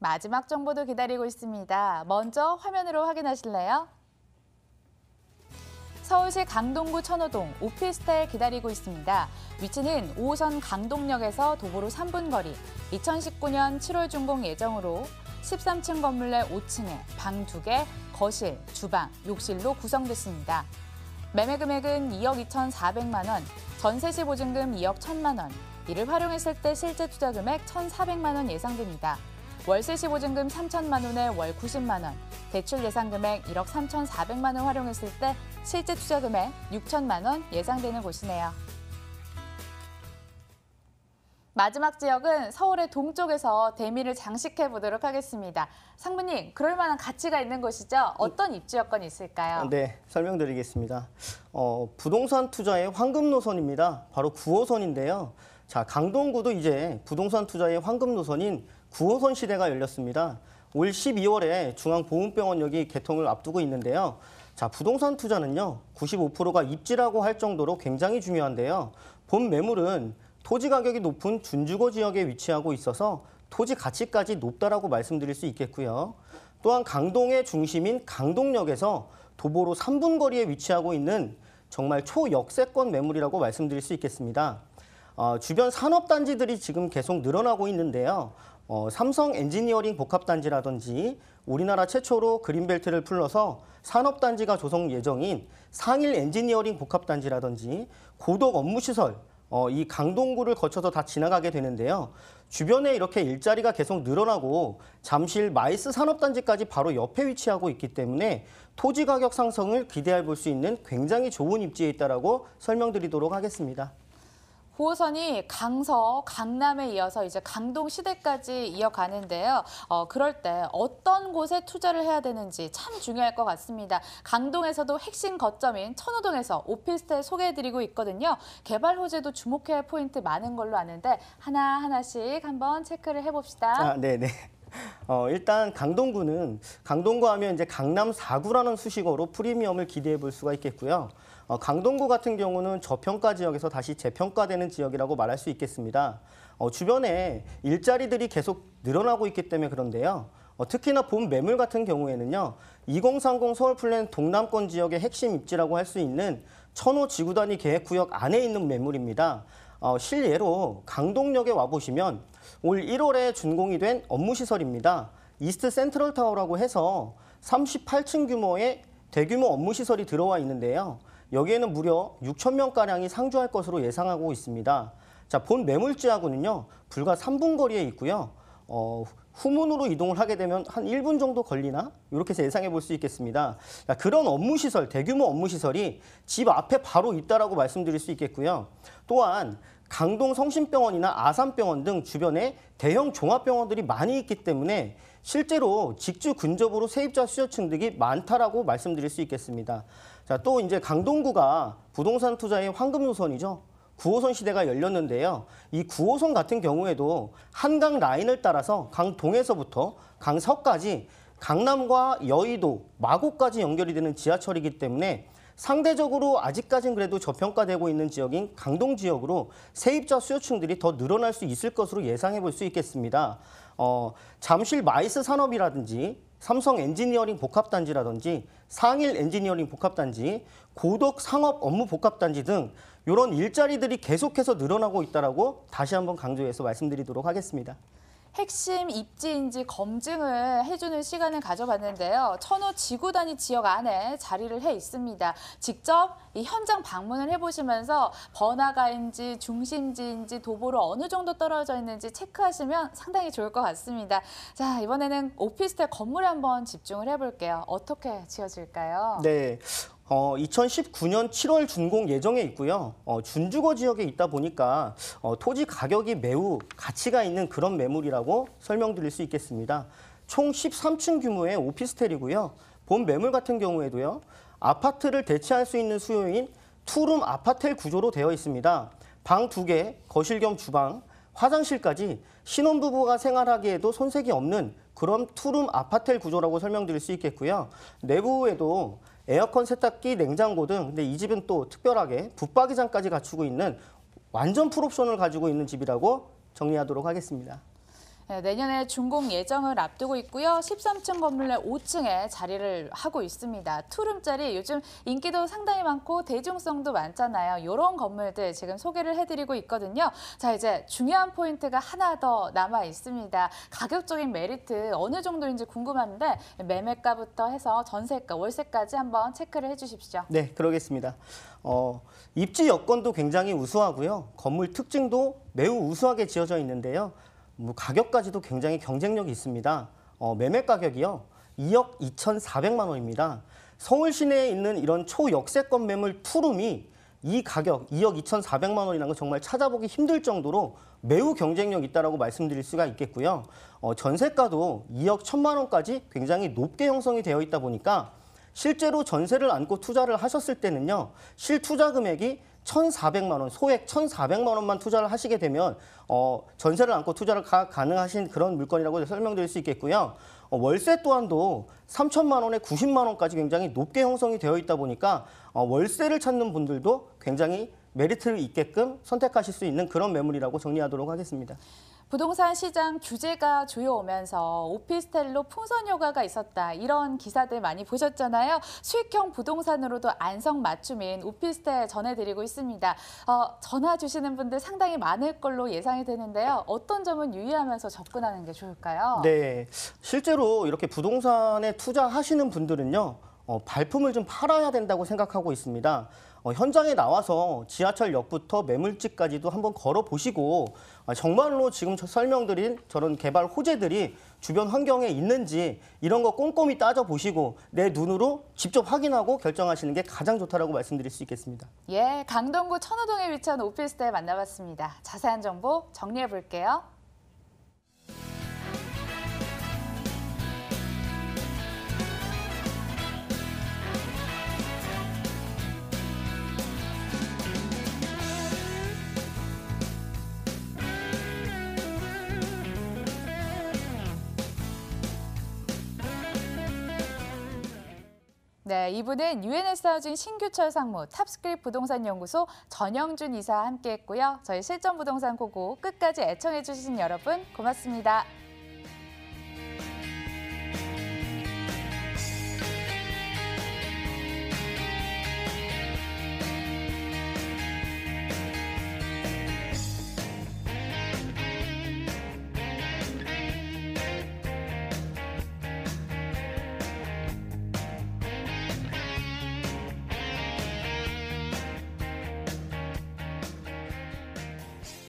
마지막 정보도 기다리고 있습니다. 먼저 화면으로 확인하실래요? 서울시 강동구 천호동 오피스텔 기다리고 있습니다. 위치는 5호선 강동역에서 도보로 3분 거리, 2019년 7월 준공 예정으로 13층 건물 내 5층에 방 2개, 거실, 주방, 욕실로 구성됐습니다. 매매 금액은 2억 2,400만 원, 전세 시 보증금 2억 1,000만 원, 이를 활용했을 때 실제 투자 금액 1,400만 원 예상됩니다. 월세 시 보증금 3천만 원에 월 90만 원, 대출 예상 금액 1억 3,400만 원 활용했을 때 실제 투자 금액 6천만 원 예상되는 곳이네요. 마지막 지역은 서울의 동쪽에서 대미를 장식해 보도록 하겠습니다. 상무님, 그럴 만한 가치가 있는 곳이죠? 어떤 입지 여건이 있을까요? 네, 설명드리겠습니다. 부동산 투자의 황금 노선입니다. 바로 9호선인데요. 자, 강동구도 이제 부동산 투자의 황금 노선인 9호선 시대가 열렸습니다. 올 12월에 중앙보훈병원역이 개통을 앞두고 있는데요. 자, 부동산 투자는요, 95%가 입지라고 할 정도로 굉장히 중요한데요. 본 매물은 토지 가격이 높은 준주거 지역에 위치하고 있어서 토지 가치까지 높다라고 말씀드릴 수 있겠고요. 또한 강동의 중심인 강동역에서 도보로 3분 거리에 위치하고 있는 정말 초역세권 매물이라고 말씀드릴 수 있겠습니다. 주변 산업단지들이 지금 계속 늘어나고 있는데요. 삼성 엔지니어링 복합단지라든지 우리나라 최초로 그린벨트를 풀러서 산업단지가 조성 예정인 상일 엔지니어링 복합단지라든지 고덕 업무시설, 이 강동구를 거쳐서 다 지나가게 되는데요. 주변에 이렇게 일자리가 계속 늘어나고 잠실 마이스 산업단지까지 바로 옆에 위치하고 있기 때문에 토지 가격 상승을 기대해 볼 수 있는 굉장히 좋은 입지에 있다라고 설명드리도록 하겠습니다. 9호선이 강서, 강남에 이어서 이제 강동 시대까지 이어가는데요. 그럴 때 어떤 곳에 투자를 해야 되는지 참 중요할 것 같습니다. 강동에서도 핵심 거점인 천호동에서 오피스텔 소개해드리고 있거든요. 개발 호재도 주목해야 할 포인트 많은 걸로 아는데 하나하나씩 한번 체크를 해봅시다. 네네. 일단 강동구 하면 이제 강남 4구라는 수식어로 프리미엄을 기대해 볼 수가 있겠고요. 강동구 같은 경우는 저평가 지역에서 다시 재평가되는 지역이라고 말할 수 있겠습니다. 주변에 일자리들이 계속 늘어나고 있기 때문에 그런데요. 특히나 본 매물 같은 경우에는요. 2030 서울 플랜 동남권 지역의 핵심 입지라고 할 수 있는 천호 지구단위 계획구역 안에 있는 매물입니다. 실예로 강동역에 와보시면 올 1월에 준공이 된 업무시설입니다. 이스트 센트럴 타워라고 해서 38층 규모의 대규모 업무시설이 들어와 있는데요. 여기에는 무려 6천 명가량이 상주할 것으로 예상하고 있습니다. 자, 본 매물지하고는요, 불과 3분 거리에 있고요. 후문으로 이동을 하게 되면 한 1분 정도 걸리나? 이렇게 해서 예상해 볼 수 있겠습니다. 자, 그런 업무시설, 대규모 업무시설이 집 앞에 바로 있다라고 말씀드릴 수 있겠고요. 또한 강동 성심병원이나 아산병원 등 주변에 대형 종합병원들이 많이 있기 때문에 실제로 직주 근접으로 세입자 수요층 등이 많다라고 말씀드릴 수 있겠습니다. 자, 또 이제 강동구가 부동산 투자의 황금 노선이죠. 9호선 시대가 열렸는데요. 이 9호선 같은 경우에도 한강 라인을 따라서 강동에서부터 강서까지 강남과 여의도, 마곡까지 연결이 되는 지하철이기 때문에 상대적으로 아직까지는 그래도 저평가되고 있는 지역인 강동 지역으로 세입자 수요층들이 더 늘어날 수 있을 것으로 예상해 볼 수 있겠습니다. 잠실 마이스 산업이라든지 삼성 엔지니어링 복합단지라든지 상일 엔지니어링 복합단지, 고덕 상업 업무 복합단지 등 이런 일자리들이 계속해서 늘어나고 있다라고 다시 한번 강조해서 말씀드리도록 하겠습니다. 핵심 입지인지 검증을 해주는 시간을 가져봤는데요. 천호 지구 단위 지역 안에 자리를 해 있습니다. 직접 이 현장 방문을 해보시면서 번화가인지 중심지인지 도보로 어느 정도 떨어져 있는지 체크하시면 상당히 좋을 것 같습니다. 자, 이번에는 오피스텔 건물에 한번 집중을 해볼게요. 어떻게 지어질까요? 네. 2019년 7월 준공 예정에 있고요. 준주거 지역에 있다 보니까 토지 가격이 매우 가치가 있는 그런 매물이라고 설명드릴 수 있겠습니다. 총 13층 규모의 오피스텔이고요. 본 매물 같은 경우에도요. 아파트를 대체할 수 있는 수요인 투룸 아파텔 구조로 되어 있습니다. 방 2개, 거실 겸 주방, 화장실까지 신혼부부가 생활하기에도 손색이 없는 그런 투룸 아파텔 구조라고 설명드릴 수 있겠고요. 내부에도 에어컨, 세탁기, 냉장고 등 근데 이 집은 또 특별하게 붙박이장까지 갖추고 있는 완전 풀옵션을 가지고 있는 집이라고 정리하도록 하겠습니다. 네, 내년에 준공 예정을 앞두고 있고요. 13층 건물 내 5층에 자리를 하고 있습니다. 투룸짜리 요즘 인기도 상당히 많고 대중성도 많잖아요. 이런 건물들 지금 소개를 해드리고 있거든요. 자, 이제 중요한 포인트가 하나 더 남아 있습니다. 가격적인 메리트 어느 정도인지 궁금한데 매매가부터 해서 전세가, 월세까지 한번 체크를 해주십시오. 네, 그러겠습니다. 입지 여건도 굉장히 우수하고요. 건물 특징도 매우 우수하게 지어져 있는데요. 가격까지도 굉장히 경쟁력이 있습니다. 매매 가격이요. 2억 2,400만 원입니다. 서울 시내에 있는 이런 초역세권 매물 투룸이 이 가격 2억 2,400만 원이라는 거 정말 찾아보기 힘들 정도로 매우 경쟁력 있다라고 말씀드릴 수가 있겠고요. 전세가도 2억 1,000만 원까지 굉장히 높게 형성이 되어 있다 보니까 실제로 전세를 안고 투자를 하셨을 때는요. 실투자 금액이 1,400만 원, 소액 1,400만 원만 투자를 하시게 되면 전세를 안고 투자를 가능하신 그런 물건이라고 설명드릴 수 있겠고요. 월세 또한도 3천만 원에 90만 원까지 굉장히 높게 형성이 되어 있다 보니까 월세를 찾는 분들도 굉장히 메리트를 있게끔 선택하실 수 있는 그런 매물이라고 정리하도록 하겠습니다. 부동산 시장 규제가 조여오면서 오피스텔로 풍선 효과가 있었다. 이런 기사들 많이 보셨잖아요. 수익형 부동산으로도 안성맞춤인 오피스텔 전해드리고 있습니다. 전화 주시는 분들 상당히 많을 걸로 예상이 되는데요. 어떤 점은 유의하면서 접근하는 게 좋을까요? 네, 실제로 이렇게 부동산에 투자하시는 분들은요. 발품을 좀 팔아야 된다고 생각하고 있습니다. 현장에 나와서 지하철역부터 매물지까지도 한번 걸어보시고 정말로 지금 설명드린 저런 개발 호재들이 주변 환경에 있는지 이런 거 꼼꼼히 따져보시고 내 눈으로 직접 확인하고 결정하시는 게 가장 좋다라고 말씀드릴 수 있겠습니다. 예, 강동구 천호동에 위치한 오피스텔 만나봤습니다. 자세한 정보 정리해 볼게요. 네, 이분은 UNS 하우징 신규철 상무 탑스크립 부동산 연구소 전영준 이사 함께했고요. 저희 실전 부동산 고고 끝까지 애청해 주신 여러분 고맙습니다.